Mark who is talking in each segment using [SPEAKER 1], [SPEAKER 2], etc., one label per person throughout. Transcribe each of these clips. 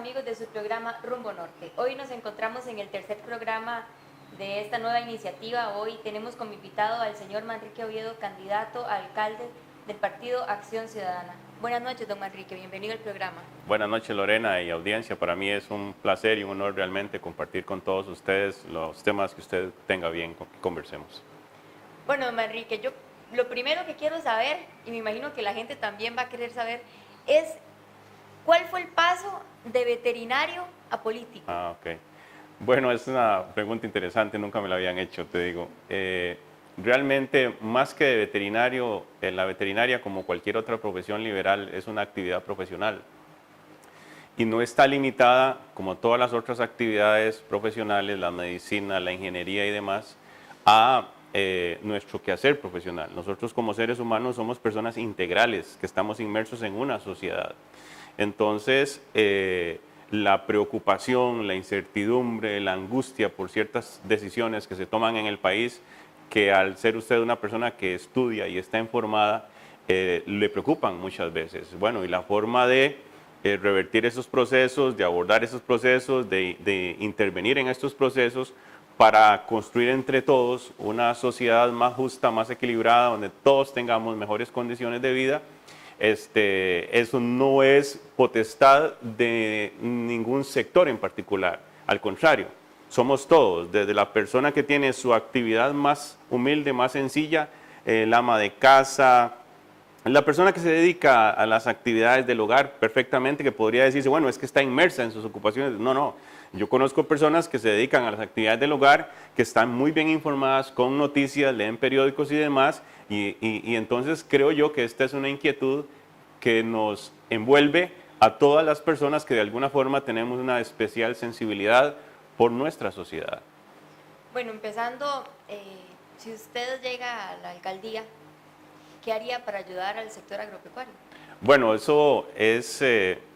[SPEAKER 1] amigos de su programa Rumbo Norte. Hoy nos encontramos en el tercer programa de esta nueva iniciativa. Hoy tenemos como invitado al señor Manrique Oviedo, candidato a alcalde del Partido Acción Ciudadana. Buenas noches, don Manrique, bienvenido al programa.
[SPEAKER 2] Buenas noches, Lorena y audiencia. Para mí es un placer y un honor realmente compartir con todos ustedes los temas que usted tenga bien que conversemos.
[SPEAKER 1] Bueno, don Manrique, yo lo primero que quiero saber, y me imagino que la gente también va a querer saber, es ¿cuál fue el paso de veterinario a político?
[SPEAKER 2] Ok. Bueno, es una pregunta interesante, nunca me la habían hecho, te digo. Realmente, más que de veterinario, la veterinaria, como cualquier otra profesión liberal, es una actividad profesional. Y no está limitada, como todas las otras actividades profesionales, la medicina, la ingeniería y demás, a nuestro quehacer profesional. Nosotros como seres humanos somos personas integrales, que estamos inmersos en una sociedad. Entonces, la preocupación, la incertidumbre, la angustia por ciertas decisiones que se toman en el país, que al ser usted una persona que estudia y está informada, le preocupan muchas veces. Bueno, y la forma de revertir esos procesos, de abordar esos procesos, de intervenir en estos procesos para construir entre todos una sociedad más justa, más equilibrada, donde todos tengamos mejores condiciones de vida. Eso no es potestad de ningún sector en particular, al contrario, somos todos, desde la persona que tiene su actividad más humilde, más sencilla, el ama de casa, la persona que se dedica a las actividades del hogar perfectamente, que podría decirse, bueno, es que está inmersa en sus ocupaciones. No, no. Yo conozco personas que se dedican a las actividades del hogar, que están muy bien informadas, con noticias, leen periódicos y demás, y entonces creo yo que esta es una inquietud que nos envuelve a todas las personas que de alguna forma tenemos una especial sensibilidad por nuestra sociedad.
[SPEAKER 1] Bueno, empezando, si usted llega a la alcaldía, ¿qué haría para ayudar al sector agropecuario?
[SPEAKER 2] Bueno, eso es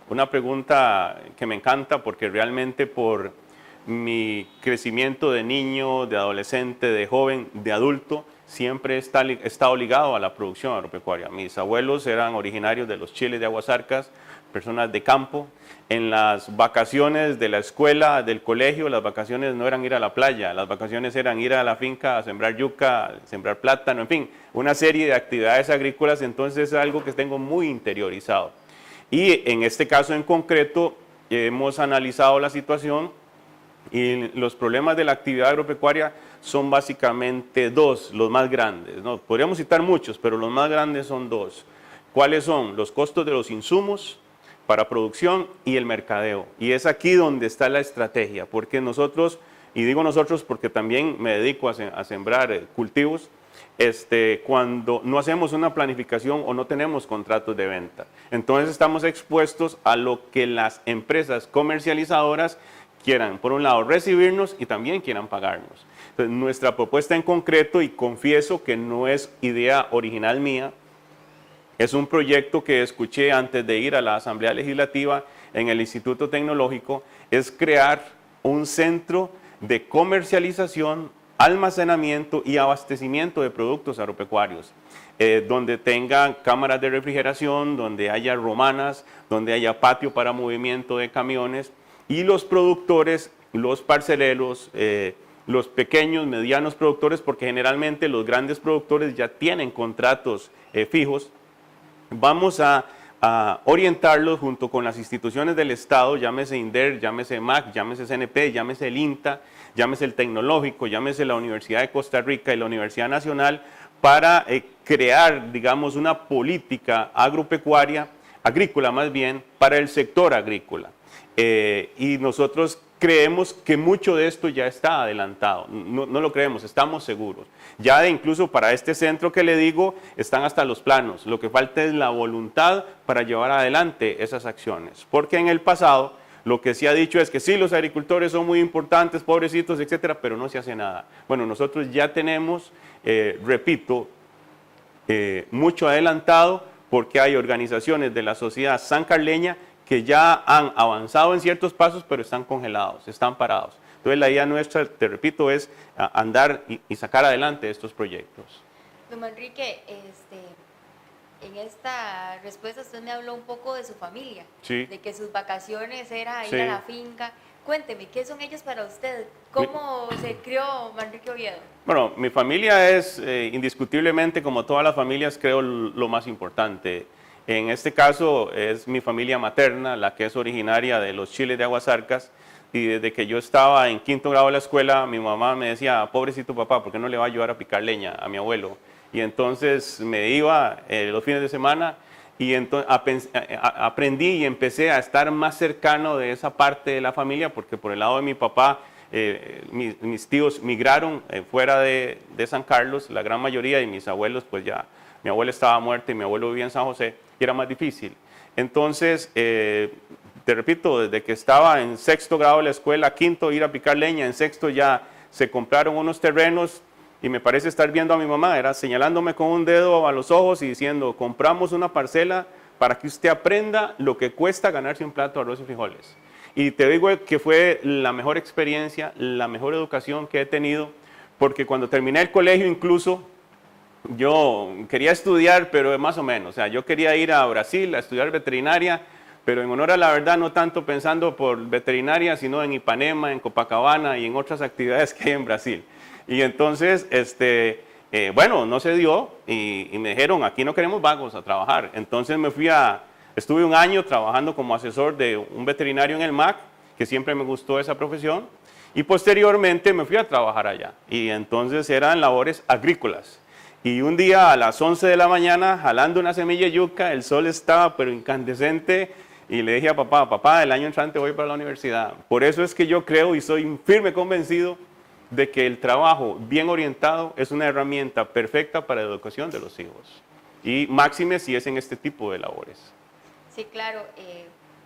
[SPEAKER 2] una pregunta que me encanta porque realmente por mi crecimiento de niño, de adolescente, de joven, de adulto, siempre he estado ligado a la producción agropecuaria. Mis abuelos eran originarios de los chiles de Aguasarcas, personas de campo. En las vacaciones de la escuela, del colegio, las vacaciones no eran ir a la playa, las vacaciones eran ir a la finca a sembrar yuca, a sembrar plátano, en fin, una serie de actividades agrícolas, entonces es algo que tengo muy interiorizado. Y en este caso en concreto hemos analizado la situación y los problemas de la actividad agropecuaria son básicamente dos, los más grandes, ¿no? Podríamos citar muchos, pero los más grandes son dos. ¿Cuáles son? Los costos de los insumos para producción y el mercadeo. Y es aquí donde está la estrategia, porque nosotros, y digo nosotros porque también me dedico a sembrar cultivos, cuando no hacemos una planificación o no tenemos contratos de venta. Entonces estamos expuestos a lo que las empresas comercializadoras quieran, por un lado, recibirnos y también quieran pagarnos. Entonces, nuestra propuesta en concreto, y confieso que no es idea original mía, es un proyecto que escuché antes de ir a la Asamblea Legislativa en el Instituto Tecnológico, es crear un centro de comercialización, almacenamiento y abastecimiento de productos agropecuarios, donde tengan cámaras de refrigeración, donde haya romanas, donde haya patio para movimiento de camiones, y los productores, los parceleros, los pequeños, medianos productores, porque generalmente los grandes productores ya tienen contratos fijos, vamos a orientarlos junto con las instituciones del Estado, llámese INDER, llámese MAC, llámese CNP, llámese el INTA, llámese el Tecnológico, llámese la Universidad de Costa Rica y la Universidad Nacional, para crear, digamos, una política agropecuaria, agrícola más bien, para el sector agrícola. Y nosotros creemos que mucho de esto ya está adelantado, no lo creemos, estamos seguros. Ya incluso para este centro que le digo, están hasta los planos, lo que falta es la voluntad para llevar adelante esas acciones, porque en el pasado lo que se ha dicho es que sí, los agricultores son muy importantes, pobrecitos, etcétera, pero no se hace nada. Bueno, nosotros ya tenemos, repito, mucho adelantado, porque hay organizaciones de la sociedad sancarleña que ya han avanzado en ciertos pasos, pero están congelados, están parados. Entonces la idea nuestra, te repito, es andar y sacar adelante estos proyectos.
[SPEAKER 1] Don Manrique, en esta respuesta usted me habló un poco de su familia,
[SPEAKER 2] Sí.
[SPEAKER 1] de que sus vacaciones era ir
[SPEAKER 2] Sí.
[SPEAKER 1] a la finca. Cuénteme, ¿qué son ellos para usted? ¿Cómo se crió Manrique Oviedo?
[SPEAKER 2] Bueno, mi familia es indiscutiblemente, como todas las familias, creo lo más importante. En este caso es mi familia materna, la que es originaria de los Chiles de Aguasarcas, y desde que yo estaba en quinto grado de la escuela, mi mamá me decía, pobrecito papá, ¿por qué no le va a ayudar a picar leña a mi abuelo? Y entonces me iba los fines de semana y entonces aprendí y empecé a estar más cercano de esa parte de la familia, porque por el lado de mi papá, mis tíos migraron fuera de San Carlos, la gran mayoría, y mis abuelos, pues ya, mi abuelo estaba muerto y mi abuelo vivía en San José, y era más difícil. Entonces, te repito, desde que estaba en sexto grado de la escuela, quinto ir a picar leña, en sexto ya se compraron unos terrenos, y me parece estar viendo a mi mamá, era señalándome con un dedo a los ojos y diciendo, compramos una parcela para que usted aprenda lo que cuesta ganarse un plato de arroz y frijoles. Y te digo que fue la mejor experiencia, la mejor educación que he tenido, porque cuando terminé el colegio incluso, yo quería estudiar, pero más o menos, o sea, yo quería ir a Brasil a estudiar veterinaria, pero en honor a la verdad no tanto pensando por veterinaria, sino en Ipanema, en Copacabana y en otras actividades que hay en Brasil. Y entonces, bueno, no se dio y me dijeron, aquí no queremos vagos a trabajar. Entonces estuve un año trabajando como asesor de un veterinario en el MAC, que siempre me gustó esa profesión, y posteriormente me fui a trabajar allá. Y entonces eran labores agrícolas. Y un día a las 11 de la mañana, jalando una semilla de yuca, el sol estaba pero incandescente, y le dije a papá, papá, el año entrante voy para la universidad. Por eso es que yo creo y soy firme convencido de que el trabajo bien orientado es una herramienta perfecta para la educación de los hijos. Y máxime si es en este tipo de labores.
[SPEAKER 1] Sí, claro.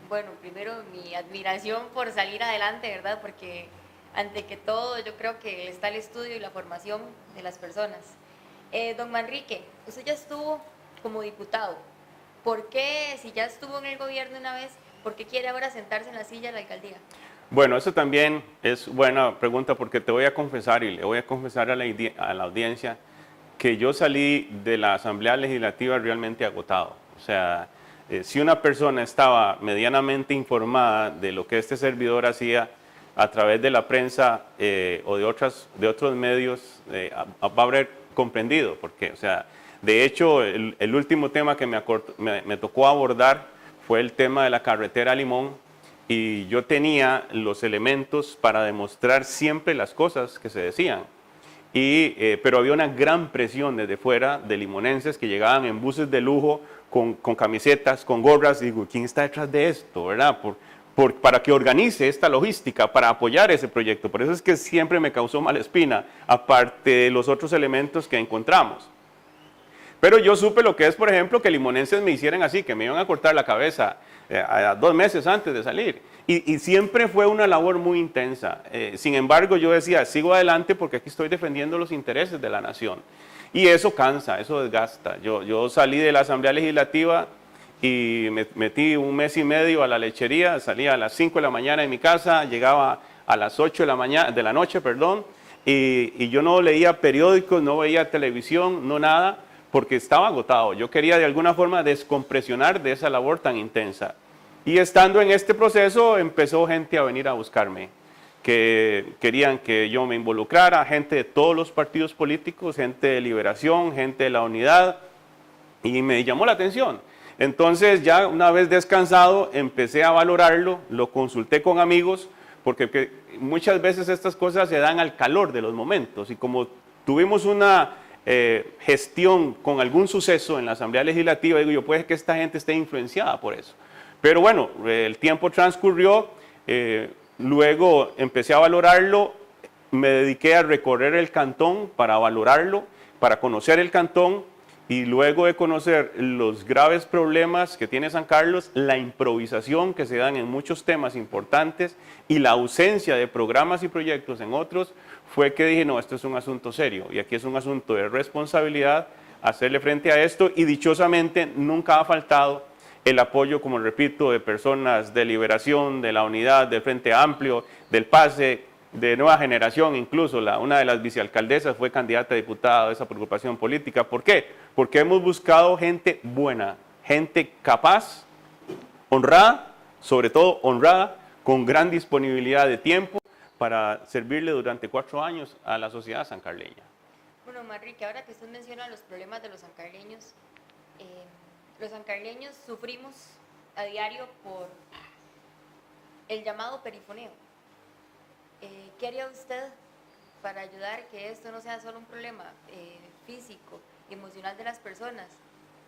[SPEAKER 1] Bueno, primero mi admiración por salir adelante, ¿verdad? Porque ante que todo yo creo que está el estudio y la formación de las personas. Don Manrique, usted ya estuvo como diputado. ¿Por qué, si ya estuvo en el gobierno una vez, por qué quiere ahora sentarse en la silla de la alcaldía?
[SPEAKER 2] Bueno, eso también es buena pregunta porque te voy a confesar y le voy a confesar a la audiencia que yo salí de la Asamblea Legislativa realmente agotado. O sea, si una persona estaba medianamente informada de lo que este servidor hacía a través de la prensa o de otros medios, va a haber comprendido. Porque, o sea, de hecho, el último tema que me tocó abordar fue el tema de la carretera Limón, y yo tenía los elementos para demostrar siempre las cosas que se decían. Pero había una gran presión desde fuera de limonenses que llegaban en buses de lujo con camisetas, con gorras, y digo, ¿quién está detrás de esto? ¿Verdad? Para que organice esta logística, para apoyar ese proyecto. Por eso es que siempre me causó mala espina, aparte de los otros elementos que encontramos. Pero yo supe lo que es, por ejemplo, que limonenses me hicieran así, que me iban a cortar la cabeza 2 meses antes de salir. Y siempre fue una labor muy intensa. Sin embargo, yo decía, sigo adelante porque aquí estoy defendiendo los intereses de la nación. Y eso cansa, eso desgasta. Yo salí de la Asamblea Legislativa y me metí 1 mes y medio a la lechería, salía a las 5 de la mañana de mi casa, llegaba a las 8 de la noche, y yo no leía periódicos, no veía televisión, no nada, porque estaba agotado. Yo quería de alguna forma descompresionar de esa labor tan intensa. Y estando en este proceso, empezó gente a venir a buscarme, que querían que yo me involucrara, gente de todos los partidos políticos, gente de Liberación, gente de la Unidad, y me llamó la atención. Entonces, ya una vez descansado, empecé a valorarlo, lo consulté con amigos, porque muchas veces estas cosas se dan al calor de los momentos, y como tuvimos una gestión con algún suceso en la Asamblea Legislativa, digo yo, puede que esta gente esté influenciada por eso. Pero bueno, el tiempo transcurrió, luego empecé a valorarlo, me dediqué a recorrer el cantón para valorarlo, para conocer el cantón, y luego de conocer los graves problemas que tiene San Carlos, la improvisación que se dan en muchos temas importantes y la ausencia de programas y proyectos en otros, fue que dije, no, esto es un asunto serio y aquí es un asunto de responsabilidad hacerle frente a esto, y dichosamente nunca ha faltado el apoyo, como repito, de personas de Liberación, de la Unidad, del Frente Amplio, del PASE, de nueva generación, incluso una de las vicealcaldesas fue candidata a diputada de esa preocupación política. ¿Por qué? Porque hemos buscado gente buena, gente capaz, honrada, sobre todo honrada, con gran disponibilidad de tiempo para servirle durante 4 años a la sociedad sancarleña.
[SPEAKER 1] Bueno, Manrique, ahora que usted menciona los problemas de los sancarleños sufrimos a diario por el llamado perifoneo. ¿Qué haría usted para ayudar que esto no sea solo un problema físico y emocional de las personas,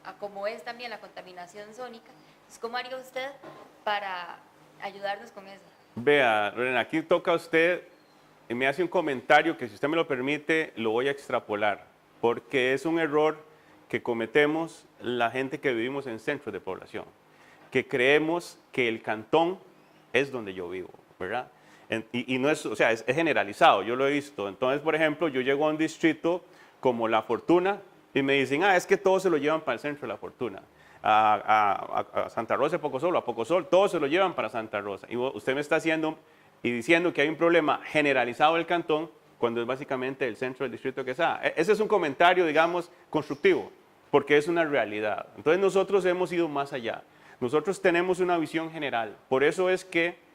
[SPEAKER 1] a como es también la contaminación sónica? Entonces, ¿cómo haría usted para ayudarnos con eso?
[SPEAKER 2] Vea, Lorena, aquí toca a usted y me hace un comentario que, si usted me lo permite, lo voy a extrapolar, porque es un error que cometemos la gente que vivimos en centros de población, que creemos que el cantón es donde yo vivo, ¿verdad? Y no es, o sea, es generalizado, yo lo he visto. Entonces, por ejemplo, yo llego a un distrito como La Fortuna y me dicen, es que todos se lo llevan para el centro de La Fortuna. A Santa Rosa, a Pocosol, todos se lo llevan para Santa Rosa. Y usted me está haciendo y diciendo que hay un problema generalizado del cantón cuando es básicamente el centro del distrito que está. Ese es un comentario, digamos, constructivo, porque es una realidad. Entonces nosotros hemos ido más allá. Nosotros tenemos una visión general. Por eso es que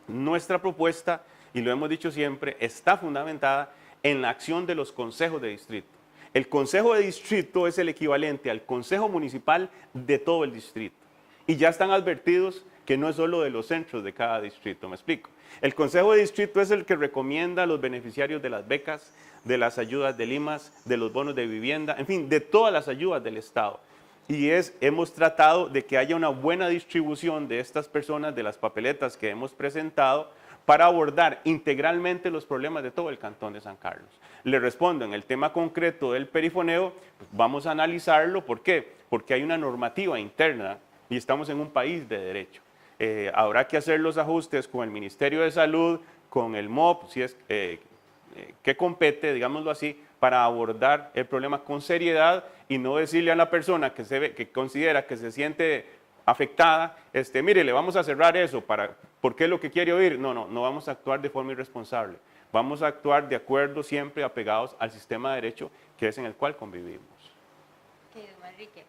[SPEAKER 2] nuestra propuesta, y lo hemos dicho siempre, está fundamentada en la acción de los consejos de distrito. El consejo de distrito es el equivalente al consejo municipal de todo el distrito. Y ya están advertidos que no es solo de los centros de cada distrito, me explico. El consejo de distrito es el que recomienda a los beneficiarios de las becas, de las ayudas de Limas, de los bonos de vivienda, en fin, de todas las ayudas del Estado. Y hemos tratado de que haya una buena distribución de estas personas, de las papeletas que hemos presentado, para abordar integralmente los problemas de todo el cantón de San Carlos. Le respondo, en el tema concreto del perifoneo, vamos a analizarlo. ¿Por qué? Porque hay una normativa interna y estamos en un país de derecho. Habrá que hacer los ajustes con el Ministerio de Salud, con el MOP, si es que compete, digámoslo así, para abordar el problema con seriedad y no decirle a la persona que considera que se siente afectada, mire, le vamos a cerrar eso, porque es lo que quiere oír. No vamos a actuar de forma irresponsable. Vamos a actuar de acuerdo, siempre apegados al sistema de derecho que es en el cual convivimos.
[SPEAKER 1] Ok, don Manrique.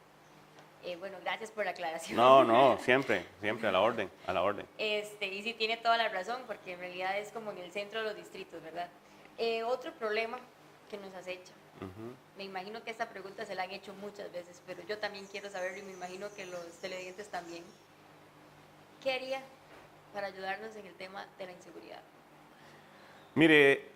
[SPEAKER 1] Bueno, gracias por la aclaración.
[SPEAKER 2] No, siempre a la orden, a la orden.
[SPEAKER 1] Y sí tiene toda la razón, porque en realidad es como en el centro de los distritos, ¿verdad? Otro problema que nos acecha. Me imagino que esta pregunta se la han hecho muchas veces, pero yo también quiero saberlo y me imagino que los televidentes también. ¿Qué haría para ayudarnos en el tema de la inseguridad?
[SPEAKER 2] Mire,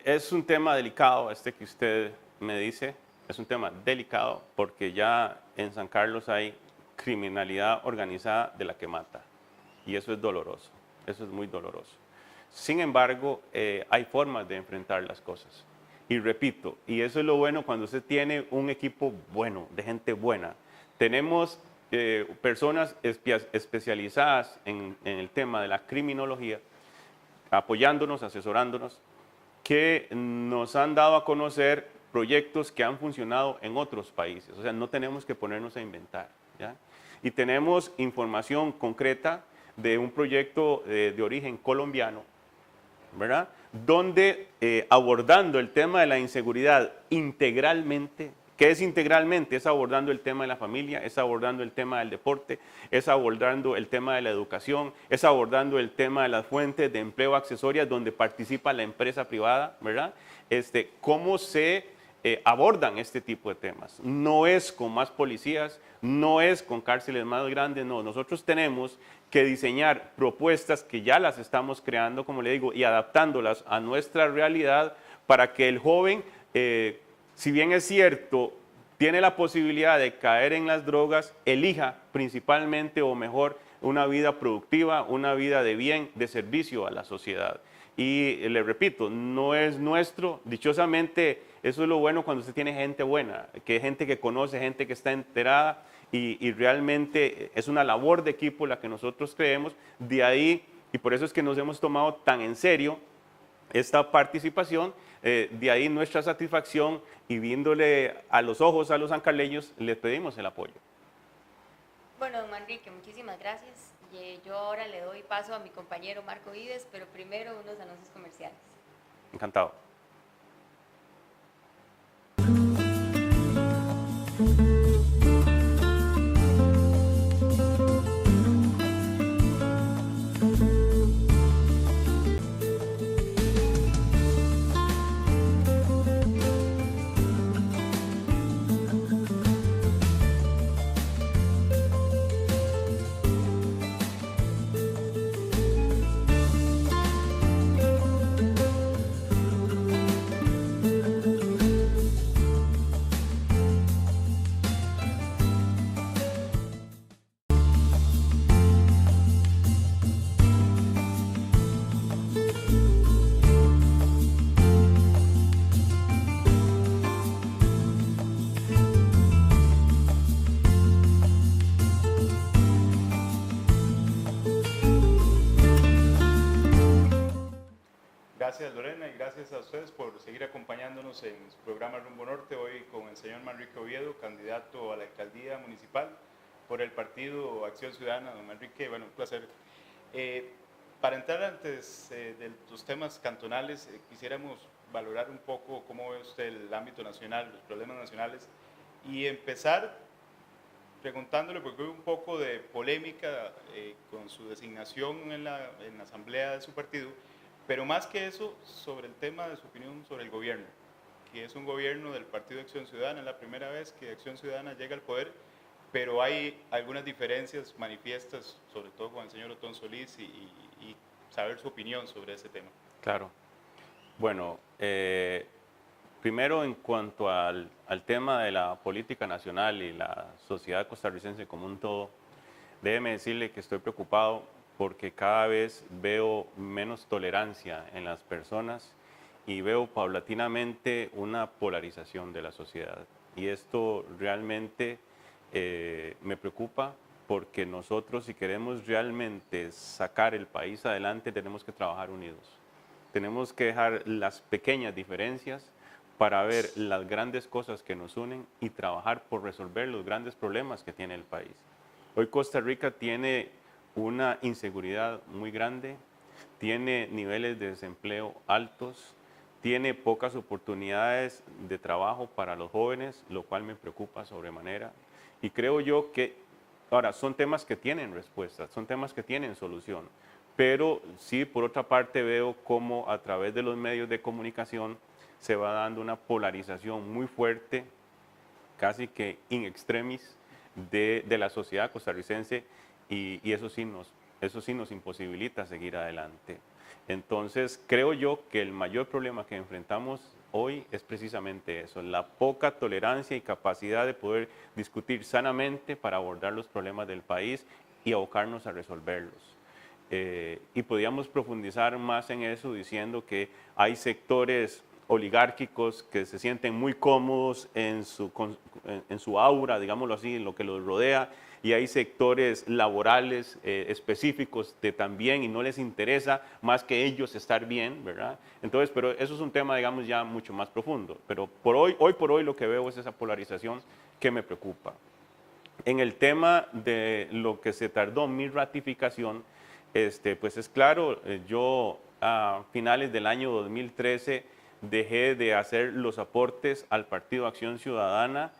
[SPEAKER 2] es un tema delicado que usted me dice, es un tema delicado porque ya en San Carlos hay criminalidad organizada de la que mata y eso es doloroso, eso es muy doloroso. Sin embargo, hay formas de enfrentar las cosas. Y repito, y eso es lo bueno cuando usted tiene un equipo bueno, de gente buena. Tenemos personas especializadas en el tema de la criminología, apoyándonos, asesorándonos, que nos han dado a conocer proyectos que han funcionado en otros países. O sea, no tenemos que ponernos a inventar, ¿ya? Y tenemos información concreta de un proyecto de origen colombiano, ¿verdad? Donde abordando el tema de la inseguridad integralmente. ¿Qué es integralmente? Es abordando el tema de la familia, es abordando el tema del deporte, es abordando el tema de la educación, es abordando el tema de las fuentes de empleo accesorias donde participa la empresa privada, ¿verdad? ¿Cómo se abordan este tipo de temas? No es con más policías, no es con cárceles más grandes, no. Nosotros tenemos que diseñar propuestas que ya las estamos creando, como le digo, y adaptándolas a nuestra realidad para que el joven, si bien es cierto, tiene la posibilidad de caer en las drogas, elija principalmente o mejor una vida productiva, una vida de bien, de servicio a la sociedad. Y le repito, no es nuestro, dichosamente, eso es lo bueno cuando usted tiene gente buena, que es gente que conoce, gente que está enterada y realmente es una labor de equipo la que nosotros creemos. De ahí, y por eso es que nos hemos tomado tan en serio esta participación, de ahí nuestra satisfacción y viéndole a los ojos a los sancarleños, les pedimos el apoyo.
[SPEAKER 1] Bueno, don Manrique, muchísimas gracias. Yo ahora le doy paso a mi compañero Marco Vives, pero primero unos anuncios comerciales.
[SPEAKER 2] Encantado.
[SPEAKER 3] Gracias Lorena y gracias a ustedes por seguir acompañándonos en su programa Rumbo Norte, hoy con el señor Manrique Oviedo, candidato a la alcaldía municipal por el partido Acción Ciudadana. Don Manrique, bueno, un placer. Para entrar antes de los temas cantonales, quisiéramos valorar un poco cómo ve usted el ámbito nacional, los problemas nacionales, y empezar preguntándole, porque hubo un poco de polémica con su designación en la asamblea de su partido, pero más que eso, sobre el tema de su opinión sobre el gobierno, que es un gobierno del Partido Acción Ciudadana, es la primera vez que Acción Ciudadana llega al poder, pero hay algunas diferencias manifiestas, sobre todo con el señor Otón Solís, y saber su opinión sobre ese tema.
[SPEAKER 2] Claro. Bueno, primero en cuanto al tema de la política nacional y la sociedad costarricense como un todo, déjeme decirle que estoy preocupado porque cada vez veo menos tolerancia en las personas y veo paulatinamente una polarización de la sociedad. Y esto realmente me preocupa porque nosotros, si queremos realmente sacar el país adelante, tenemos que trabajar unidos. Tenemos que dejar las pequeñas diferencias para ver las grandes cosas que nos unen y trabajar por resolver los grandes problemas que tiene el país. Hoy Costa Rica tiene una inseguridad muy grande, tiene niveles de desempleo altos, tiene pocas oportunidades de trabajo para los jóvenes, lo cual me preocupa sobremanera. Y creo yo que, ahora, son temas que tienen respuestas, son temas que tienen solución, pero sí, por otra parte, veo cómo a través de los medios de comunicación se va dando una polarización muy fuerte, casi que in extremis, de la sociedad costarricense, y eso sí nos imposibilita seguir adelante. Entonces, creo yo que el mayor problema que enfrentamos hoy es precisamente eso, la poca tolerancia y capacidad de poder discutir sanamente para abordar los problemas del país y abocarnos a resolverlos. Y podríamos profundizar más en eso diciendo que hay sectores oligárquicos que se sienten muy cómodos en su aura, digámoslo así, en lo que los rodea, y hay sectores laborales específicos que también y no les interesa más que ellos estar bien, ¿verdad? Entonces, pero eso es un tema, digamos, ya mucho más profundo. Pero hoy por hoy lo que veo es esa polarización que me preocupa. En el tema de lo que se tardó mi ratificación, pues es claro, yo a finales del año 2013 dejé de hacer los aportes al Partido Acción Ciudadana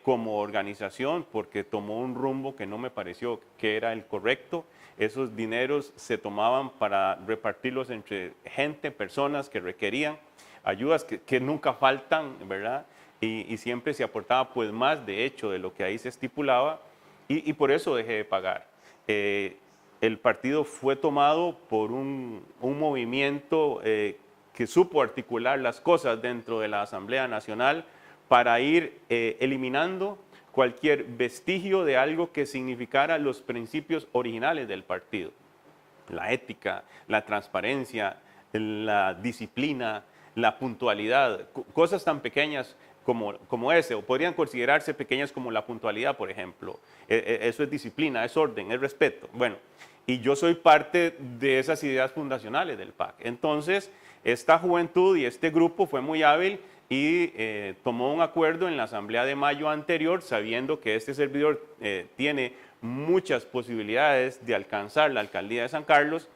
[SPEAKER 2] como organización porque tomó un rumbo que no me pareció que era el correcto. Esos dineros se tomaban para repartirlos entre gente, personas que requerían ayudas que nunca faltan, ¿verdad? Y siempre se aportaba pues más, de hecho, de lo que ahí se estipulaba y por eso dejé de pagar. El partido fue tomado por un movimiento que supo articular las cosas dentro de la Asamblea Nacional para ir eliminando cualquier vestigio de algo que significara los principios originales del partido. La ética, la transparencia, la disciplina, la puntualidad, cosas tan pequeñas como ese, o podrían considerarse pequeñas como la puntualidad, por ejemplo. Eso es disciplina, es orden, es respeto. Bueno, y yo soy parte de esas ideas fundacionales del PAC. Entonces, esta juventud y este grupo fue muy hábil y tomó un acuerdo en la asamblea de mayo anterior, sabiendo que este servidor tiene muchas posibilidades de alcanzar la alcaldía de San Carlos,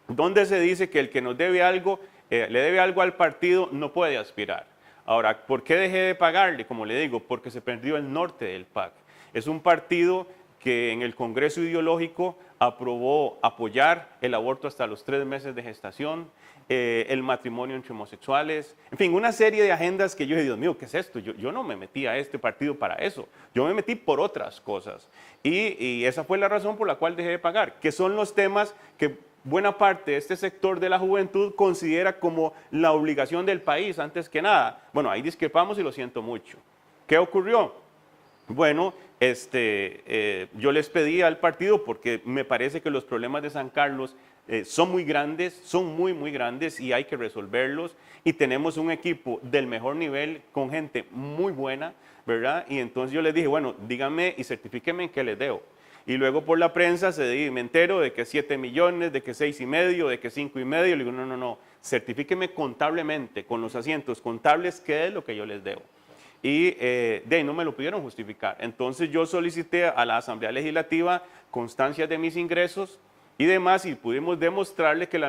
[SPEAKER 2] donde se dice que el que nos debe algo, le debe algo al partido, no puede aspirar. Ahora, ¿por qué dejé de pagarle? Como le digo, porque se perdió el norte del PAC. Es un partido que en el Congreso Ideológico aprobó apoyar el aborto hasta los 3 meses de gestación, el matrimonio entre homosexuales, en fin, una serie de agendas que yo dije, Dios mío, ¿qué es esto? Yo no me metí a este partido para eso, yo me metí por otras cosas. Y esa fue la razón por la cual dejé de pagar, que son los temas que buena parte de este sector de la juventud considera como la obligación del país antes que nada. Bueno, ahí discrepamos y lo siento mucho. ¿Qué ocurrió? Bueno, yo les pedí al partido porque me parece que los problemas de San Carlos son muy grandes, son muy grandes y hay que resolverlos. Y tenemos un equipo del mejor nivel con gente muy buena, ¿verdad? Y entonces yo les dije, bueno, díganme y certifíquenme en qué les debo. Y luego por la prensa me entero de que 7 millones, de que 6,5, de que 5,5. Le digo, no, certifíquenme contablemente, con los asientos contables, qué es lo que yo les debo. Y de ahí no me lo pudieron justificar. Entonces yo solicité a la Asamblea Legislativa constancias de mis ingresos y demás, y pudimos demostrarle que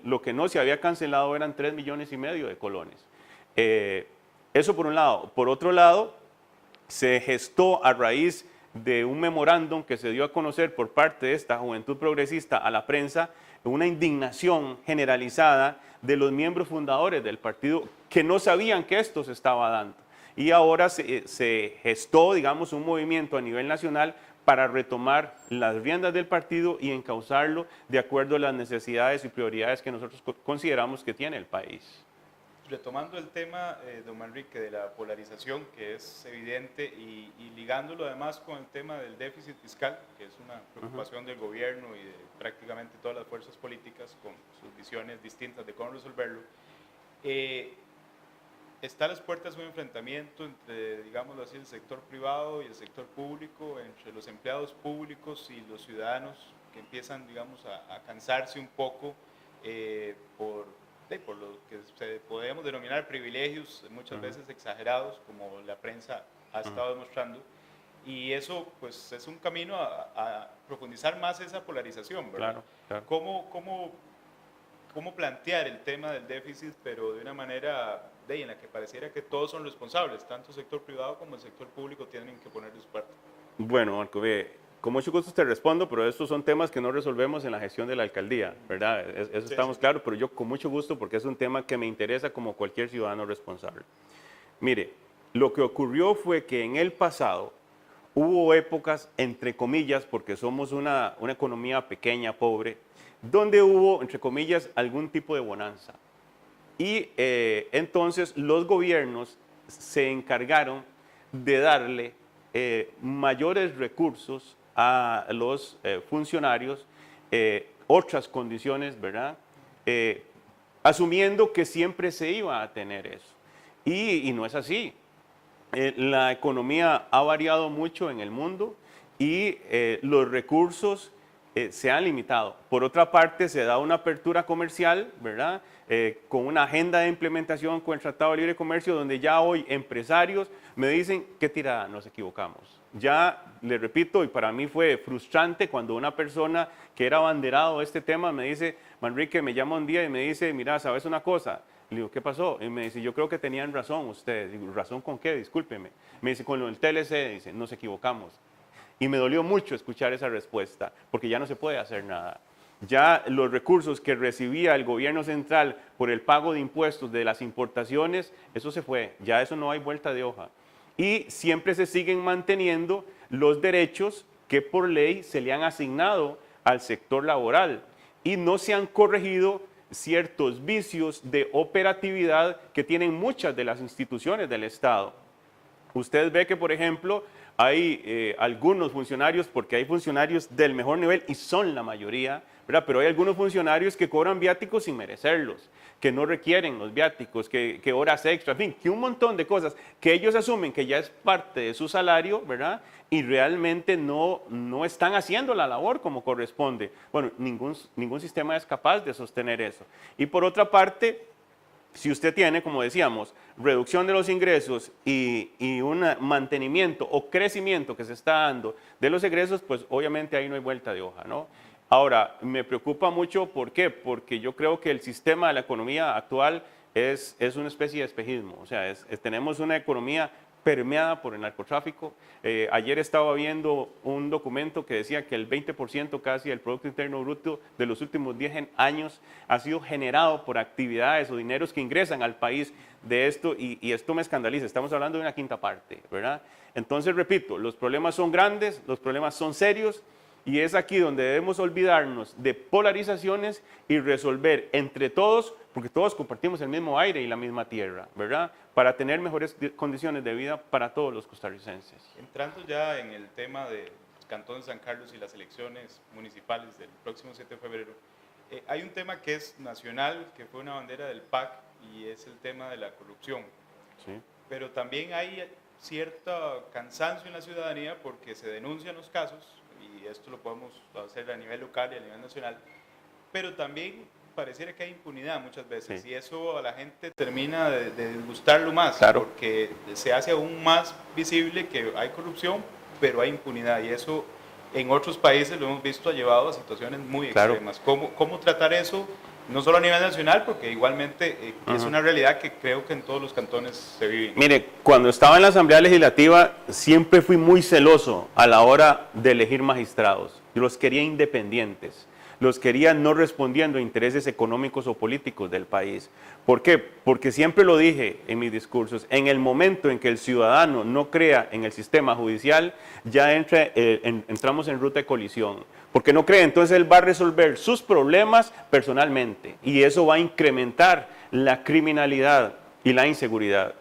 [SPEAKER 2] lo que no se había cancelado eran 3,5 millones de colones. Eso por un lado. Por otro lado, se gestó a raíz de un memorándum que se dio a conocer por parte de esta Juventud Progresista a la prensa, una indignación generalizada de los miembros fundadores del partido que no sabían que esto se estaba dando. Y ahora se gestó, digamos, un movimiento a nivel nacional para retomar las riendas del partido y encauzarlo de acuerdo a las necesidades y prioridades que nosotros consideramos que tiene el país.
[SPEAKER 3] Retomando el tema, don Manrique, de la polarización, que es evidente, y ligándolo además con el tema del déficit fiscal, que es una preocupación del gobierno y de prácticamente todas las fuerzas políticas con sus visiones distintas de cómo resolverlo, está a las puertas un enfrentamiento entre, digámoslo así, el sector privado y el sector público, entre los empleados públicos y los ciudadanos que empiezan, digamos, a cansarse un poco por lo que podemos denominar privilegios, muchas veces exagerados, como la prensa ha estado demostrando. Y eso, pues, es un camino a profundizar más esa polarización, ¿verdad?
[SPEAKER 2] Claro.
[SPEAKER 3] ¿Cómo plantear el tema del déficit, pero de una manera en la que pareciera que todos son responsables, tanto el sector privado como el sector público tienen que poner de su parte?
[SPEAKER 2] Bueno, Marco, con mucho gusto te respondo, pero estos son temas que no resolvemos en la gestión de la alcaldía, ¿verdad? Eso sí, estamos claros, pero yo con mucho gusto, porque es un tema que me interesa como cualquier ciudadano responsable. Mire, lo que ocurrió fue que en el pasado hubo épocas, entre comillas, porque somos una economía pequeña, pobre, donde hubo, entre comillas, algún tipo de bonanza. Y entonces los gobiernos se encargaron de darle mayores recursos a los funcionarios, otras condiciones, ¿verdad? Asumiendo que siempre se iba a tener eso. Y no es así. La economía ha variado mucho en el mundo y los recursos se han limitado. Por otra parte, se da una apertura comercial, ¿verdad? Con una agenda de implementación con el Tratado de Libre Comercio, donde ya hoy empresarios me dicen, qué tirada, nos equivocamos. Ya, le repito, y para mí fue frustrante cuando una persona que era abanderado de este tema me dice, Manrique, me llama un día y me dice, mira, ¿sabes una cosa? Le digo, ¿qué pasó? Y me dice, yo creo que tenían razón ustedes. Digo, ¿razón con qué? Discúlpeme. Me dice, con lo del TLC, dice, nos equivocamos. Y me dolió mucho escuchar esa respuesta, porque ya no se puede hacer nada. Ya los recursos que recibía el gobierno central por el pago de impuestos de las importaciones, eso se fue, ya eso no hay vuelta de hoja. Y siempre se siguen manteniendo los derechos que por ley se le han asignado al sector laboral y no se han corregido ciertos vicios de operatividad que tienen muchas de las instituciones del Estado. Usted ve que, por ejemplo, hay algunos funcionarios, porque hay funcionarios del mejor nivel y son la mayoría, ¿verdad? Pero hay algunos funcionarios que cobran viáticos sin merecerlos, que no requieren los viáticos, que horas extra, en fin, que un montón de cosas que ellos asumen que ya es parte de su salario, ¿verdad? Y realmente no están haciendo la labor como corresponde. Bueno, ningún sistema es capaz de sostener eso. Y por otra parte, si usted tiene, como decíamos, reducción de los ingresos y un mantenimiento o crecimiento que se está dando de los egresos, pues obviamente ahí no hay vuelta de hoja, ¿no? Ahora, me preocupa mucho, ¿por qué? Porque yo creo que el sistema de la economía actual es una especie de espejismo, o sea, tenemos una economía permeada por el narcotráfico. Ayer estaba viendo un documento que decía que el 20% casi del Producto Interno Bruto de los últimos 10 años ha sido generado por actividades o dineros que ingresan al país de esto, y esto me escandaliza. Estamos hablando de una quinta parte, ¿verdad? Entonces, repito, los problemas son grandes, los problemas son serios, y es aquí donde debemos olvidarnos de polarizaciones y resolver entre todos, porque todos compartimos el mismo aire y la misma tierra, ¿verdad? Para tener mejores condiciones de vida para todos los costarricenses.
[SPEAKER 3] Entrando ya en el tema del Cantón de San Carlos y las elecciones municipales del próximo 7 de febrero, hay un tema que es nacional, que fue una bandera del PAC, y es el tema de la corrupción.
[SPEAKER 2] Sí.
[SPEAKER 3] Pero también hay cierto cansancio en la ciudadanía porque se denuncian los casos, y esto lo podemos hacer a nivel local y a nivel nacional, pero también pareciera que hay impunidad muchas veces, sí. Y eso a la gente termina de disgustarlo más, claro, porque se hace aún más visible que hay corrupción, pero hay impunidad, y eso en otros países lo hemos visto ha llevado a situaciones muy extremas. ¿Cómo tratar eso? No solo a nivel nacional, porque igualmente es una realidad que creo que en todos los cantones se vive.
[SPEAKER 2] Mire, cuando estaba en la Asamblea Legislativa siempre fui muy celoso a la hora de elegir magistrados. Yo los quería independientes, los quería no respondiendo a intereses económicos o políticos del país. ¿Por qué? Porque siempre lo dije en mis discursos, en el momento en que el ciudadano no crea en el sistema judicial, ya entramos en ruta de colisión. Porque no cree, entonces él va a resolver sus problemas personalmente, y eso va a incrementar la criminalidad y la inseguridad.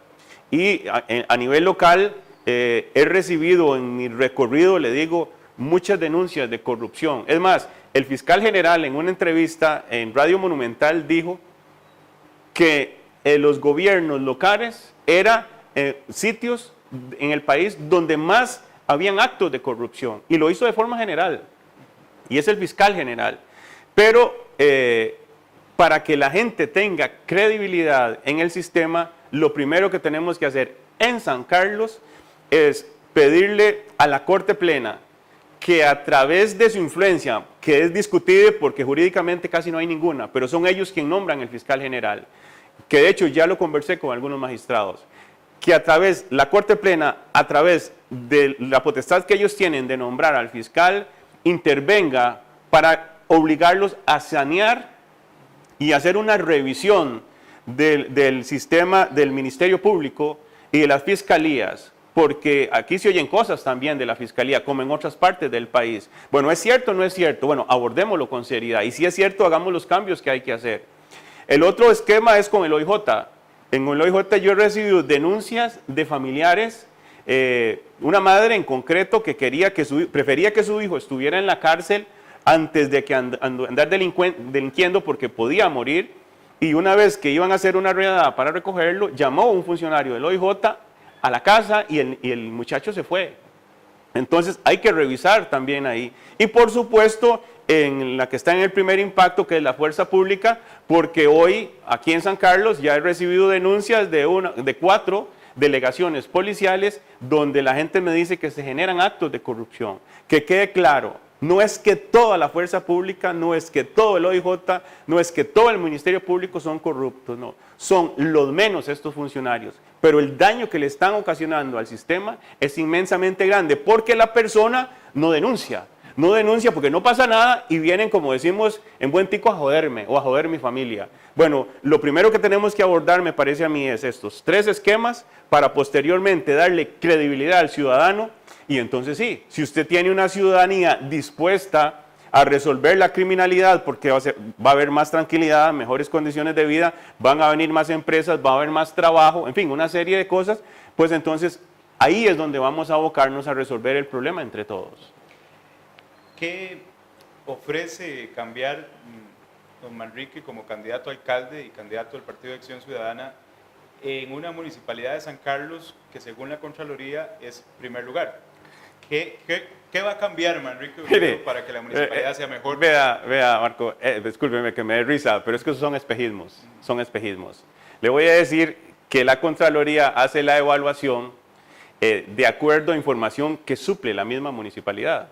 [SPEAKER 2] Y a nivel local he recibido en mi recorrido, le digo, muchas denuncias de corrupción. Es más, el fiscal general en una entrevista en Radio Monumental dijo que los gobiernos locales eran sitios en el país donde más habían actos de corrupción, y lo hizo de forma general. Y es el fiscal general. Pero para que la gente tenga credibilidad en el sistema, lo primero que tenemos que hacer en San Carlos es pedirle a la Corte Plena que a través de su influencia, que es discutida porque jurídicamente casi no hay ninguna, pero son ellos quienes nombran el fiscal general, que de hecho ya lo conversé con algunos magistrados, que a través, la Corte Plena, a través de la potestad que ellos tienen de nombrar al fiscal, intervenga para obligarlos a sanear y hacer una revisión del sistema del Ministerio Público y de las fiscalías, porque aquí se oyen cosas también de la fiscalía, como en otras partes del país. Bueno, ¿es cierto o no es cierto? Bueno, abordémoslo con seriedad, y si es cierto, hagamos los cambios que hay que hacer. El otro esquema es con el OIJ. En el OIJ yo he recibido denuncias de familiares. Una madre en concreto que prefería que su hijo estuviera en la cárcel antes de que andar delinquiendo porque podía morir, y una vez que iban a hacer una redada para recogerlo, llamó a un funcionario del OIJ a la casa y el muchacho se fue. Entonces hay que revisar también ahí. Y por supuesto en la que está en el primer impacto, que es la fuerza pública, porque hoy aquí en San Carlos ya he recibido denuncias de 4 delegaciones policiales donde la gente me dice que se generan actos de corrupción. Que quede claro, no es que toda la fuerza pública, no es que todo el OIJ, no es que todo el Ministerio Público son corruptos, no. Son los menos estos funcionarios, pero el daño que le están ocasionando al sistema es inmensamente grande, porque la persona no denuncia porque no pasa nada, y vienen, como decimos en buen tico, a joderme o a joder mi familia. Bueno, lo primero que tenemos que abordar, me parece a mí, es estos 3 esquemas para posteriormente darle credibilidad al ciudadano. Y entonces sí, si usted tiene una ciudadanía dispuesta a resolver la criminalidad, porque va a haber más tranquilidad, mejores condiciones de vida, van a venir más empresas, va a haber más trabajo, en fin, una serie de cosas, pues entonces ahí es donde vamos a abocarnos a resolver el problema entre todos.
[SPEAKER 3] ¿Qué ofrece cambiar don Manrique como candidato a alcalde y candidato del Partido de Acción Ciudadana en una municipalidad de San Carlos que, según la Contraloría, es primer lugar? ¿Qué va a cambiar Manrique para que la municipalidad sea mejor?
[SPEAKER 2] Vea, Marco, discúlpeme que me dé risa, pero es que son espejismos, Le voy a decir que la Contraloría hace la evaluación de acuerdo a información que suple la misma municipalidad.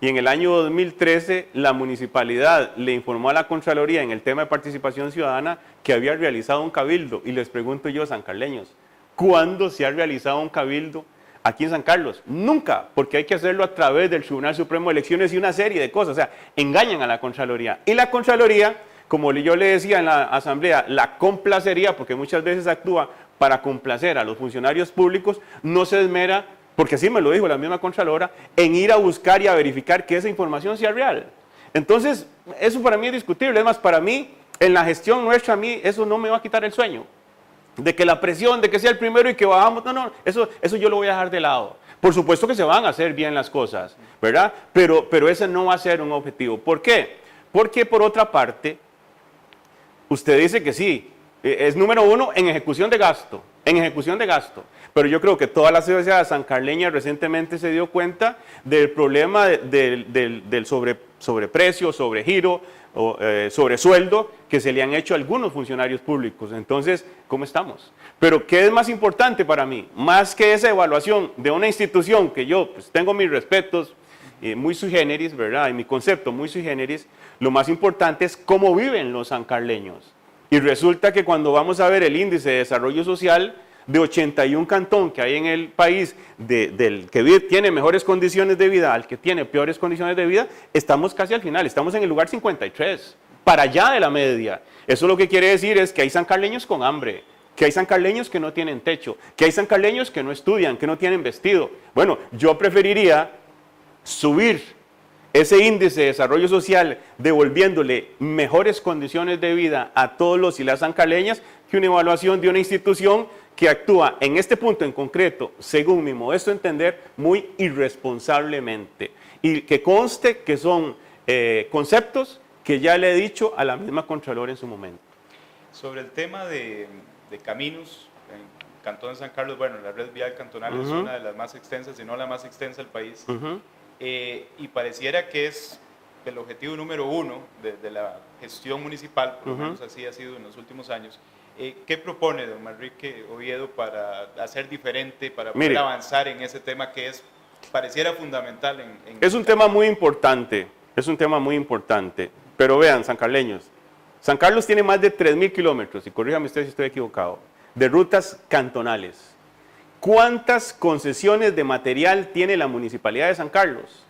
[SPEAKER 2] Y en el año 2013, la municipalidad le informó a la Contraloría en el tema de participación ciudadana que había realizado un cabildo. Y les pregunto yo, sancarleños, ¿cuándo se ha realizado un cabildo aquí en San Carlos? Nunca, porque hay que hacerlo a través del Tribunal Supremo de Elecciones y una serie de cosas. O sea, engañan a la Contraloría. Y la Contraloría, como yo le decía en la asamblea, la complacería, porque muchas veces actúa para complacer a los funcionarios públicos, no se esmera, porque así me lo dijo la misma Contralora, en ir a buscar y a verificar que esa información sea real. Entonces, eso para mí es discutible. Además, para mí, en la gestión nuestra, a mí eso no me va a quitar el sueño. De que la presión, de que sea el primero y que bajamos, no, eso yo lo voy a dejar de lado. Por supuesto que se van a hacer bien las cosas, ¿verdad? Pero ese no va a ser un objetivo. ¿Por qué? Porque por otra parte, usted dice que sí, es número uno en ejecución de gasto, pero yo creo que toda la sociedad sancarleña recientemente se dio cuenta del problema del sobreprecio, sobregiro, sobresueldo que se le han hecho a algunos funcionarios públicos. Entonces, ¿cómo estamos? Pero ¿qué es más importante para mí? Más que esa evaluación de una institución que yo pues, tengo mis respetos, muy sui generis, ¿verdad? Y mi concepto muy sui generis, lo más importante es cómo viven los sancarleños. Y resulta que cuando vamos a ver el índice de desarrollo social de 81 cantón que hay en el país, del que tiene mejores condiciones de vida al que tiene peores condiciones de vida, estamos casi al final, estamos en el lugar 53, para allá de la media. Eso lo que quiere decir es que hay sancarleños con hambre, que hay sancarleños que no tienen techo, que hay sancarleños que no estudian, que no tienen vestido. Bueno, yo preferiría subir ese índice de desarrollo social devolviéndole mejores condiciones de vida a todos los y las sancarleñas que una evaluación de una institución que actúa en este punto en concreto, según mi modesto entender, muy irresponsablemente. Y que conste que son conceptos que ya le he dicho a la misma Contralora en su momento.
[SPEAKER 3] Sobre el tema de caminos, en el Cantón de San Carlos, bueno, la red vial cantonal es una de las más extensas, si no la más extensa del país, y pareciera que es el objetivo número uno de la gestión municipal, por lo menos así ha sido en los últimos años. ¿Qué propone don Manrique Oviedo para hacer diferente, para poder avanzar en ese tema que pareciera fundamental?
[SPEAKER 2] Es un tema muy importante, pero vean, sancarleños, San Carlos tiene más de 3.000 kilómetros, y corríjame usted si estoy equivocado, de rutas cantonales. ¿Cuántas concesiones de material tiene la Municipalidad de San Carlos?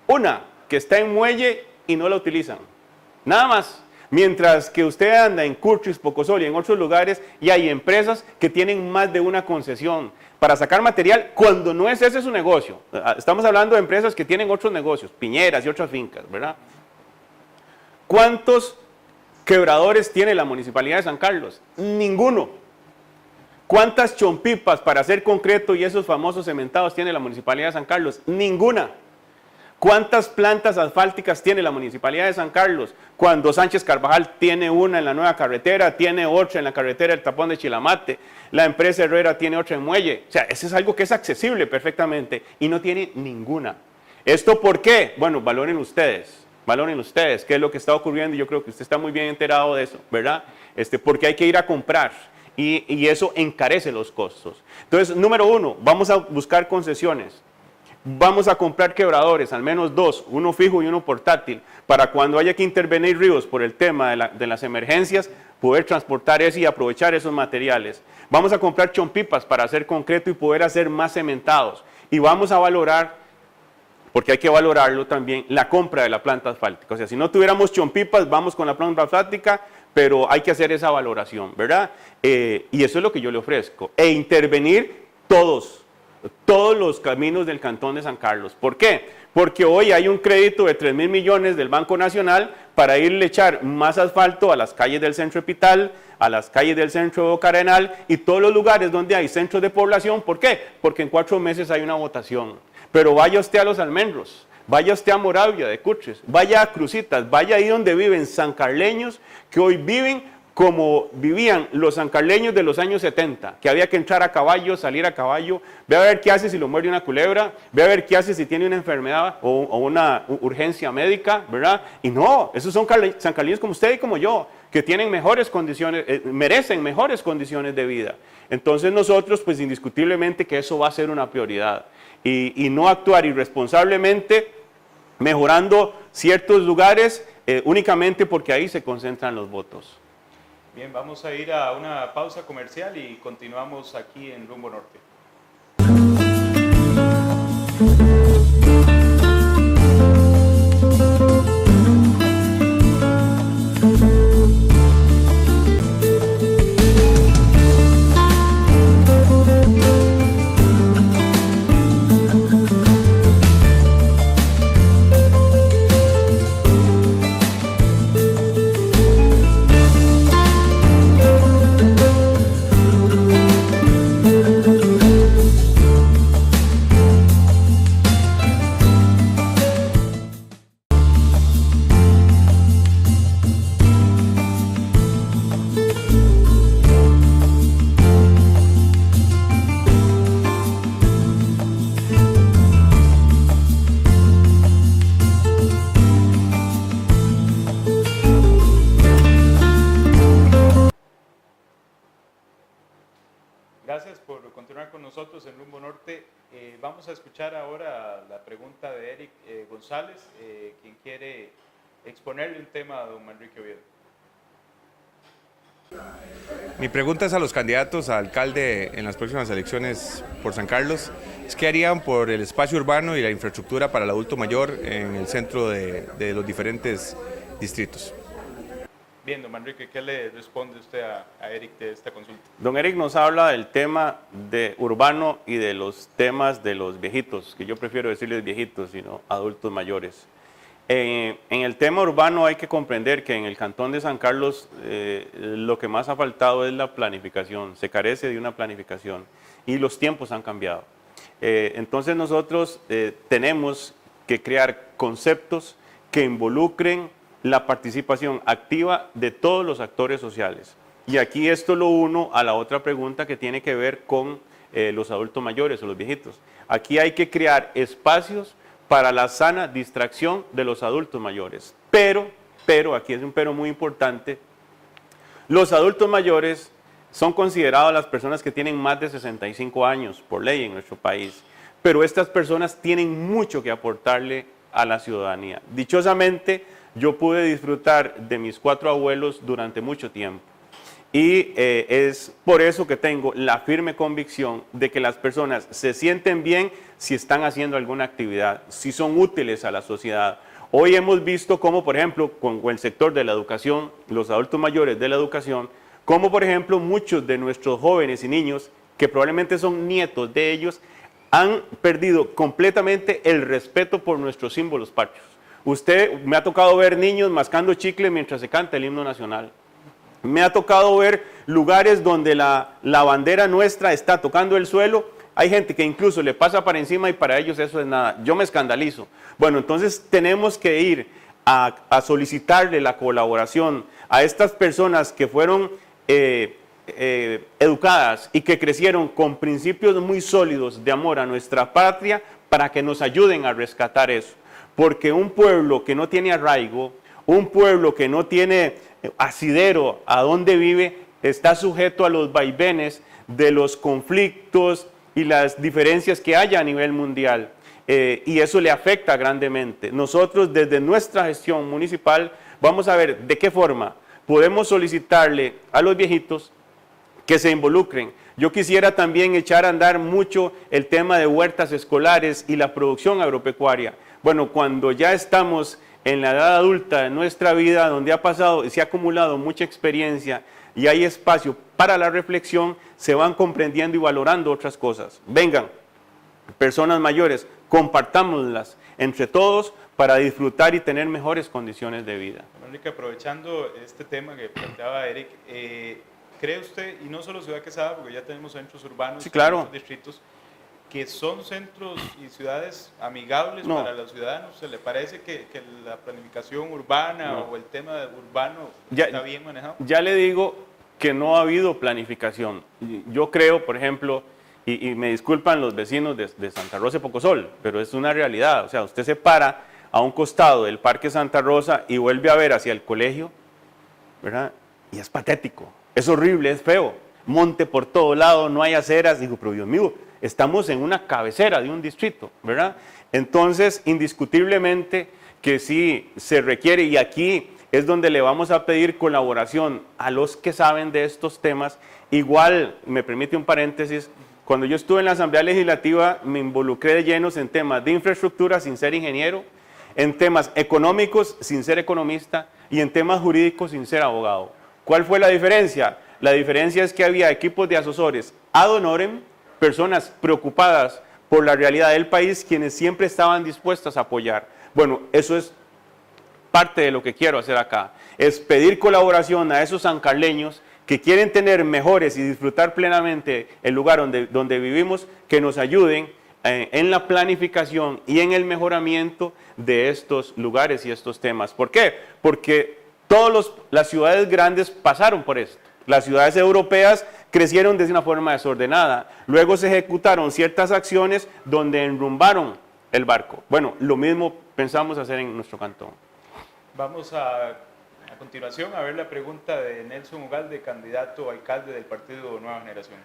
[SPEAKER 2] Una, que está en muelle y no la utilizan. Nada más. Mientras que usted anda en Curchis, Pocosol y en otros lugares y hay empresas que tienen más de una concesión para sacar material cuando no es ese su negocio. Estamos hablando de empresas que tienen otros negocios, piñeras y otras fincas, ¿verdad? ¿Cuántos quebradores tiene la Municipalidad de San Carlos? Ninguno. ¿Cuántas chompipas para hacer concreto y esos famosos cementados tiene la Municipalidad de San Carlos? Ninguna. ¿Cuántas plantas asfálticas tiene la Municipalidad de San Carlos? Cuando Sánchez Carvajal tiene una en la nueva carretera, tiene otra en la carretera del Tapón de Chilamate, la empresa Herrera tiene otra en Muelle. O sea, eso es algo que es accesible perfectamente y no tiene ninguna. ¿Esto por qué? Bueno, valoren ustedes, qué es lo que está ocurriendo y yo creo que usted está muy bien enterado de eso, ¿verdad? Porque hay que ir a comprar y eso encarece los costos. Entonces, número uno, vamos a buscar concesiones. Vamos a comprar quebradores, al menos dos, uno fijo y uno portátil, para cuando haya que intervenir ríos por el tema de las emergencias, poder transportar eso y aprovechar esos materiales. Vamos a comprar chompipas para hacer concreto y poder hacer más cementados. Y vamos a valorar, porque hay que valorarlo también, la compra de la planta asfáltica. O sea, si no tuviéramos chompipas, vamos con la planta asfáltica, pero hay que hacer esa valoración, ¿verdad? Y eso es lo que yo le ofrezco. E intervenir todos los caminos del Cantón de San Carlos. ¿Por qué? Porque hoy hay un crédito de 3.000 millones del Banco Nacional para irle a echar más asfalto a las calles del centro Epital, a las calles del centro de Boca Arenal y todos los lugares donde hay centros de población. ¿Por qué? Porque en 4 meses hay una votación. Pero vaya usted a Los Almendros, vaya usted a Moravia de Cutres, vaya a Crucitas, vaya ahí donde viven sancarleños que hoy viven como vivían los sancarleños de los años 70, que había que entrar a caballo, salir a caballo, ve a ver qué hace si lo muerde una culebra, ve a ver qué hace si tiene una enfermedad o una urgencia médica, ¿verdad? Y no, esos son sancarleños como usted y como yo, que tienen mejores condiciones, merecen mejores condiciones de vida. Entonces nosotros, pues indiscutiblemente que eso va a ser una prioridad y no actuar irresponsablemente mejorando ciertos lugares únicamente porque ahí se concentran los votos.
[SPEAKER 3] Bien, vamos a ir a una pausa comercial y continuamos aquí en Rumbo Norte. Gracias por continuar con nosotros en Rumbo Norte. Vamos a escuchar ahora la pregunta de Eric González, quien quiere exponerle un tema a don Manrique Oviedo.
[SPEAKER 4] Mi pregunta es a los candidatos a alcalde en las próximas elecciones por San Carlos. ¿Qué harían por el espacio urbano y la infraestructura para el adulto mayor en el centro de los diferentes distritos?
[SPEAKER 3] Bien, don Manrique, ¿qué le responde usted a Eric de esta consulta?
[SPEAKER 2] Don Eric nos habla del tema de urbano y de los temas de los viejitos, que yo prefiero decirles viejitos, sino adultos mayores. En el tema urbano hay que comprender que en el Cantón de San Carlos lo que más ha faltado es la planificación, se carece de una planificación y los tiempos han cambiado. Entonces nosotros tenemos que crear conceptos que involucren la participación activa de todos los actores sociales. Y aquí esto lo uno a la otra pregunta que tiene que ver con los adultos mayores o los viejitos. Aquí hay que crear espacios para la sana distracción de los adultos mayores. Pero, aquí es un pero muy importante, los adultos mayores son considerados las personas que tienen más de 65 años por ley en nuestro país. Pero estas personas tienen mucho que aportarle a la ciudadanía. Dichosamente, yo pude disfrutar de mis 4 abuelos durante mucho tiempo y es por eso que tengo la firme convicción de que las personas se sienten bien si están haciendo alguna actividad, si son útiles a la sociedad. Hoy hemos visto cómo, por ejemplo, con el sector de la educación, los adultos mayores de la educación, como por ejemplo muchos de nuestros jóvenes y niños, que probablemente son nietos de ellos, han perdido completamente el respeto por nuestros símbolos patrios. Me ha tocado ver niños mascando chicle mientras se canta el himno nacional. Me ha tocado ver lugares donde la bandera nuestra está tocando el suelo. Hay gente que incluso le pasa para encima y para ellos eso es nada. Yo me escandalizo. Bueno, entonces tenemos que ir a solicitarle la colaboración a estas personas que fueron educadas y que crecieron con principios muy sólidos de amor a nuestra patria para que nos ayuden a rescatar eso. Porque un pueblo que no tiene arraigo, un pueblo que no tiene asidero a donde vive, está sujeto a los vaivenes de los conflictos y las diferencias que haya a nivel mundial. Y eso le afecta grandemente. Nosotros desde nuestra gestión municipal vamos a ver de qué forma podemos solicitarle a los viejitos que se involucren. Yo quisiera también echar a andar mucho el tema de huertas escolares y la producción agropecuaria. Bueno, cuando ya estamos en la edad adulta de nuestra vida, donde se ha acumulado mucha experiencia y hay espacio para la reflexión, se van comprendiendo y valorando otras cosas. Vengan, personas mayores, compartámoslas entre todos para disfrutar y tener mejores condiciones de vida.
[SPEAKER 3] Enrique, aprovechando este tema que planteaba Eric, ¿cree usted, y no solo Ciudad Quesada, porque ya tenemos centros urbanos,
[SPEAKER 2] sí, claro,
[SPEAKER 3] distritos, que son centros y ciudades amigables
[SPEAKER 2] No.
[SPEAKER 3] para los ciudadanos? ¿Se le parece que la planificación urbana
[SPEAKER 2] No.
[SPEAKER 3] o el tema urbano
[SPEAKER 2] Ya-
[SPEAKER 3] está bien manejado?
[SPEAKER 2] Ya le digo que no ha habido planificación. Yo creo, por ejemplo, y me disculpan los vecinos de Santa Rosa de Pocosol, pero es una realidad. O sea, usted se para a un costado del Parque Santa Rosa y vuelve a ver hacia el colegio, ¿verdad? Y es patético, es horrible, es feo. Monte por todo lado, no hay aceras. Digo, pero Dios mío, estamos en una cabecera de un distrito, ¿verdad? Entonces, indiscutiblemente que sí se requiere, y aquí es donde le vamos a pedir colaboración a los que saben de estos temas. Igual, me permite un paréntesis, cuando yo estuve en la Asamblea Legislativa me involucré de llenos en temas de infraestructura sin ser ingeniero, en temas económicos sin ser economista y en temas jurídicos sin ser abogado. ¿Cuál fue la diferencia? La diferencia es que había equipos de asesores ad honorem, personas preocupadas por la realidad del país, quienes siempre estaban dispuestas a apoyar. Bueno, eso es parte de lo que quiero hacer acá, es pedir colaboración a esos sancarleños que quieren tener mejores y disfrutar plenamente el lugar donde vivimos, que nos ayuden en la planificación y en el mejoramiento de estos lugares y estos temas. ¿Por qué? Porque todas las ciudades grandes pasaron por esto. Las ciudades europeas crecieron de una forma desordenada. Luego se ejecutaron ciertas acciones donde enrumbaron el barco. Bueno, lo mismo pensamos hacer en nuestro cantón.
[SPEAKER 3] Vamos a continuación a ver la pregunta de Nelson Ugalde, candidato a alcalde del partido Nueva Generación.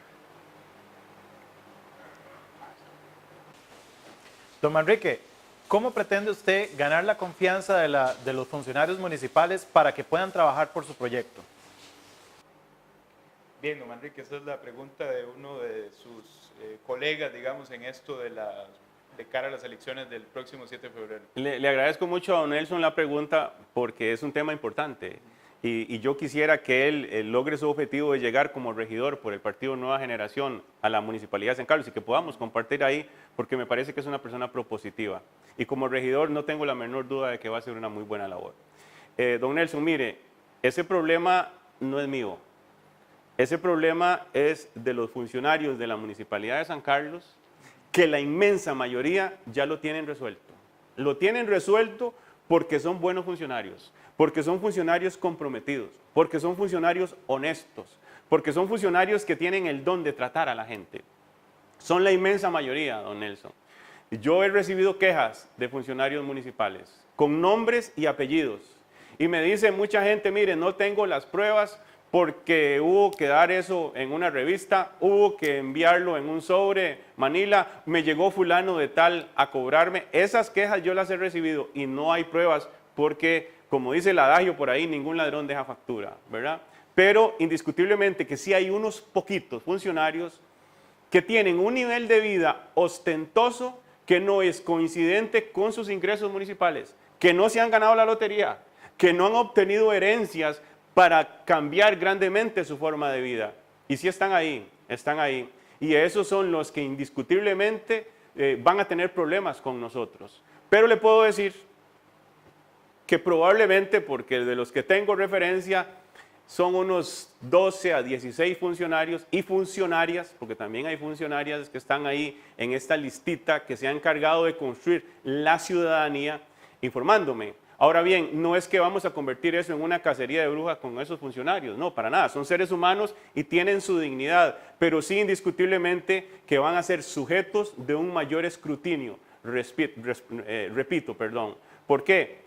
[SPEAKER 5] Don Manrique, ¿cómo pretende usted ganar la confianza de los funcionarios municipales para que puedan trabajar por su proyecto?
[SPEAKER 3] Bien, don Manrique, esa es la pregunta de uno de sus colegas, digamos, en esto de cara a las elecciones del próximo 7 de febrero.
[SPEAKER 2] Le agradezco mucho a don Nelson la pregunta porque es un tema importante y yo quisiera que él logre su objetivo de llegar como regidor por el partido Nueva Generación a la Municipalidad de San Carlos y que podamos compartir ahí porque me parece que es una persona propositiva y como regidor no tengo la menor duda de que va a hacer una muy buena labor. Don Nelson, mire, ese problema no es mío, ese problema es de los funcionarios de la Municipalidad de San Carlos, que la inmensa mayoría ya lo tienen resuelto. Lo tienen resuelto porque son buenos funcionarios, porque son funcionarios comprometidos, porque son funcionarios honestos, porque son funcionarios que tienen el don de tratar a la gente. Son la inmensa mayoría, don Nelson. Yo he recibido quejas de funcionarios municipales con nombres y apellidos. Y me dice mucha gente, mire, no tengo las pruebas porque hubo que dar eso en una revista, hubo que enviarlo en un sobre Manila, me llegó fulano de tal a cobrarme. Esas quejas yo las he recibido y no hay pruebas porque, como dice el adagio por ahí, ningún ladrón deja factura, ¿verdad? Pero indiscutiblemente que sí hay unos poquitos funcionarios que tienen un nivel de vida ostentoso que no es coincidente con sus ingresos municipales, que no se han ganado la lotería, que no han obtenido herencias para cambiar grandemente su forma de vida. Y sí están ahí, están ahí. Y esos son los que indiscutiblemente van a tener problemas con nosotros. Pero le puedo decir que probablemente, porque de los que tengo referencia, son unos 12 a 16 funcionarios y funcionarias, porque también hay funcionarias que están ahí en esta listita que se han encargado de construir la ciudadanía, informándome. Ahora bien, no es que vamos a convertir eso en una cacería de brujas con esos funcionarios, no, para nada, son seres humanos y tienen su dignidad, pero sí indiscutiblemente que van a ser sujetos de un mayor escrutinio, repito, perdón. ¿Por qué?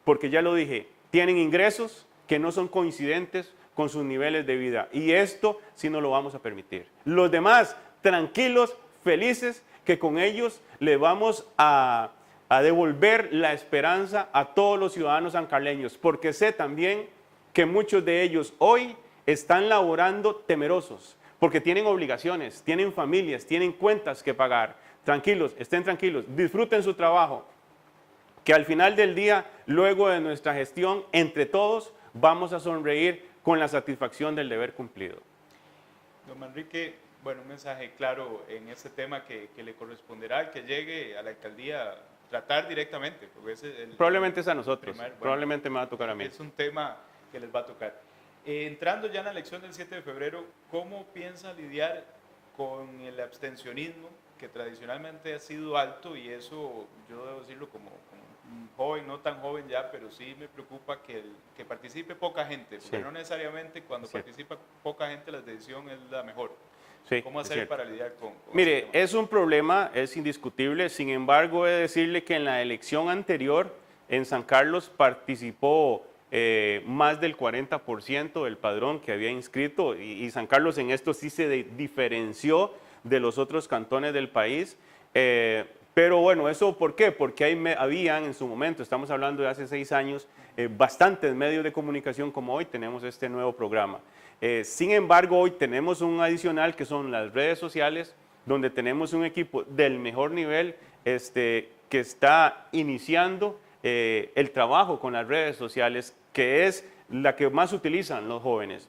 [SPEAKER 2] Porque ya lo dije, tienen ingresos que no son coincidentes con sus niveles de vida y esto sí no lo vamos a permitir. Los demás, tranquilos, felices, que con ellos le vamos a devolver la esperanza a todos los ciudadanos sancarleños, porque sé también que muchos de ellos hoy están laborando temerosos, porque tienen obligaciones, tienen familias, tienen cuentas que pagar. Tranquilos, estén tranquilos, disfruten su trabajo, que al final del día, luego de nuestra gestión, entre todos, vamos a sonreír con la satisfacción del deber cumplido.
[SPEAKER 3] Don Manrique, bueno, un mensaje claro en este tema que le corresponderá al que llegue a la alcaldía tratar directamente. Porque
[SPEAKER 2] probablemente es a nosotros, probablemente me va a tocar a mí.
[SPEAKER 3] Es un tema que les va a tocar. Entrando ya en la elección del 7 de febrero, ¿cómo piensa lidiar con el abstencionismo que tradicionalmente ha sido alto, y eso yo debo decirlo como un joven, no tan joven ya, pero sí me preocupa que participe poca gente, porque
[SPEAKER 2] Sí.
[SPEAKER 3] no necesariamente cuando
[SPEAKER 2] Sí.
[SPEAKER 3] participa poca gente la decisión es la mejor.
[SPEAKER 2] Sí,
[SPEAKER 3] ¿Cómo
[SPEAKER 2] es
[SPEAKER 3] hacer
[SPEAKER 2] cierto.
[SPEAKER 3] para lidiar con
[SPEAKER 2] Mire,
[SPEAKER 3] ese tema?
[SPEAKER 2] es un problema, es indiscutible. Sin embargo, he de decirle que en la elección anterior en San Carlos participó más del 40% del padrón que había inscrito, y San Carlos en esto sí se diferenció de los otros cantones del país. Pero bueno, ¿eso por qué? Porque habían en su momento, estamos hablando de hace 6 años, bastantes medios de comunicación como hoy tenemos este nuevo programa. Sin embargo, hoy tenemos un adicional que son las redes sociales, donde tenemos un equipo del mejor nivel que está iniciando el trabajo con las redes sociales, que es la que más utilizan los jóvenes.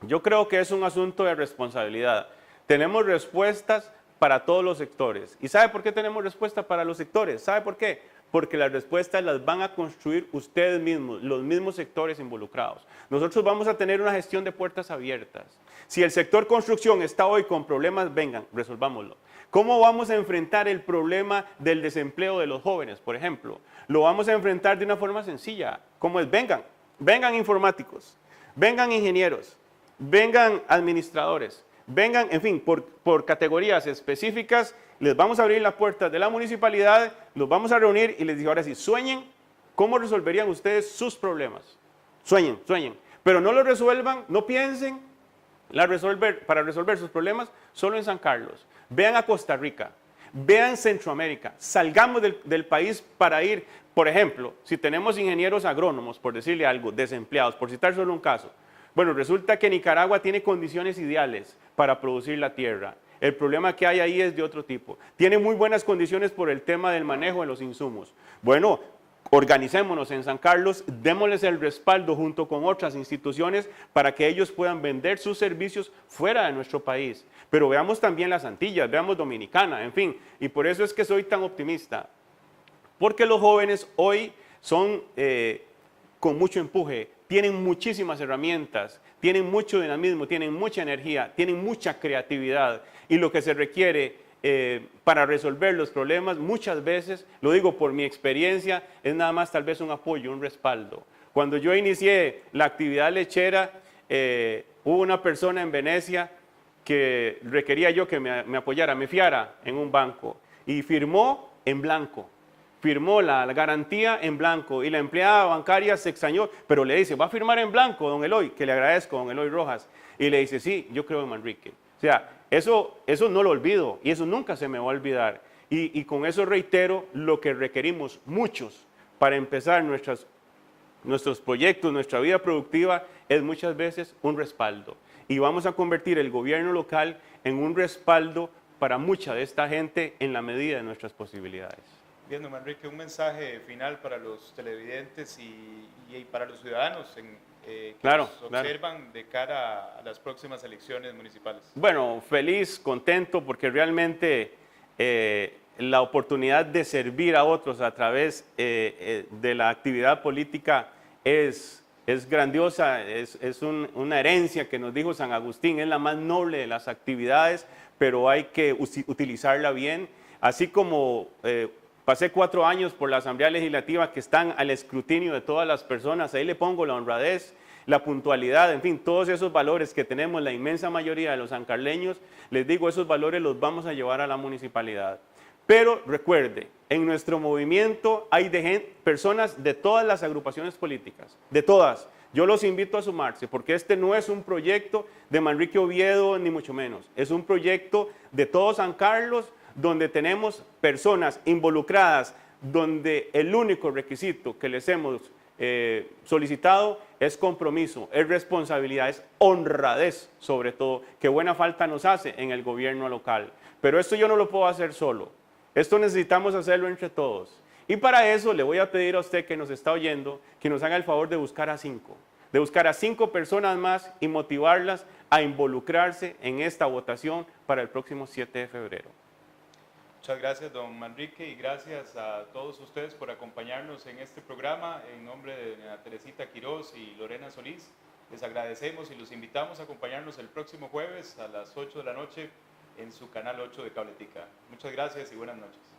[SPEAKER 2] Yo creo que es un asunto de responsabilidad. Tenemos respuestas para todos los sectores. ¿Y sabe por qué tenemos respuesta para los sectores? ¿Sabe por qué? Porque las respuestas las van a construir ustedes mismos, los mismos sectores involucrados. Nosotros vamos a tener una gestión de puertas abiertas. Si el sector construcción está hoy con problemas, vengan, resolvámoslo. ¿Cómo vamos a enfrentar el problema del desempleo de los jóvenes, por ejemplo? Lo vamos a enfrentar de una forma sencilla, como es, vengan informáticos, vengan ingenieros, vengan administradores, vengan, en fin, por categorías específicas, les vamos a abrir las puertas de la municipalidad, los vamos a reunir y les digo, ahora sí, sueñen cómo resolverían ustedes sus problemas. Sueñen, pero no lo resuelvan, no piensen para resolver sus problemas solo en San Carlos. Vean a Costa Rica, vean Centroamérica, salgamos del país para ir, por ejemplo, si tenemos ingenieros agrónomos, por decirle algo, desempleados, por citar solo un caso. Bueno, resulta que Nicaragua tiene condiciones ideales para producir la tierra. El problema que hay ahí es de otro tipo. Tiene muy buenas condiciones por el tema del manejo de los insumos. Bueno, organicémonos en San Carlos, démosles el respaldo junto con otras instituciones para que ellos puedan vender sus servicios fuera de nuestro país. Pero veamos también las Antillas, veamos Dominicana, en fin. Y por eso es que soy tan optimista. Porque los jóvenes hoy son con mucho empuje, tienen muchísimas herramientas, tienen mucho dinamismo, tienen mucha energía, tienen mucha creatividad, y lo que se requiere para resolver los problemas muchas veces, lo digo por mi experiencia, es nada más tal vez un apoyo, un respaldo. Cuando yo inicié la actividad lechera, hubo una persona en Venecia que requería yo que me apoyara, me fiara en un banco, y firmó en blanco. Firmó la garantía en blanco, y la empleada bancaria se extrañó, pero le dice, ¿va a firmar en blanco, don Eloy? Que le agradezco, don Eloy Rojas. Y le dice, sí, yo creo en Manrique. O sea, eso no lo olvido, y eso nunca se me va a olvidar. Y con eso reitero lo que requerimos muchos para empezar nuestros proyectos, nuestra vida productiva, es muchas veces un respaldo. Y vamos a convertir el gobierno local en un respaldo para mucha de esta gente en la medida de nuestras posibilidades.
[SPEAKER 3] Bien, don Manrique, un mensaje final para los televidentes y para los ciudadanos que nos observan de cara a las próximas elecciones municipales.
[SPEAKER 2] Bueno, feliz, contento, porque realmente la oportunidad de servir a otros a través de la actividad política es grandiosa, es una herencia que nos dijo San Agustín, es la más noble de las actividades, pero hay que utilizarla bien, así como pasé 4 años por la Asamblea Legislativa que están al escrutinio de todas las personas. Ahí le pongo la honradez, la puntualidad, en fin, todos esos valores que tenemos la inmensa mayoría de los sancarleños. Les digo, esos valores los vamos a llevar a la municipalidad. Pero recuerde, en nuestro movimiento hay personas de todas las agrupaciones políticas, de todas. Yo los invito a sumarse, porque este no es un proyecto de Manrique Oviedo, ni mucho menos. Es un proyecto de todo San Carlos, donde tenemos personas involucradas, donde el único requisito que les hemos solicitado es compromiso, es responsabilidad, es honradez sobre todo, que buena falta nos hace en el gobierno local. Pero esto yo no lo puedo hacer solo, esto necesitamos hacerlo entre todos. Y para eso le voy a pedir a usted que nos está oyendo, que nos haga el favor de buscar a 5 personas más y motivarlas a involucrarse en esta votación para el próximo 7 de febrero.
[SPEAKER 3] Muchas gracias, don Manrique, y gracias a todos ustedes por acompañarnos en este programa. En nombre de doña Teresita Quiroz y Lorena Solís, les agradecemos y los invitamos a acompañarnos el próximo jueves a las 8 de la noche en su canal 8 de Cabletica. Muchas gracias y buenas noches.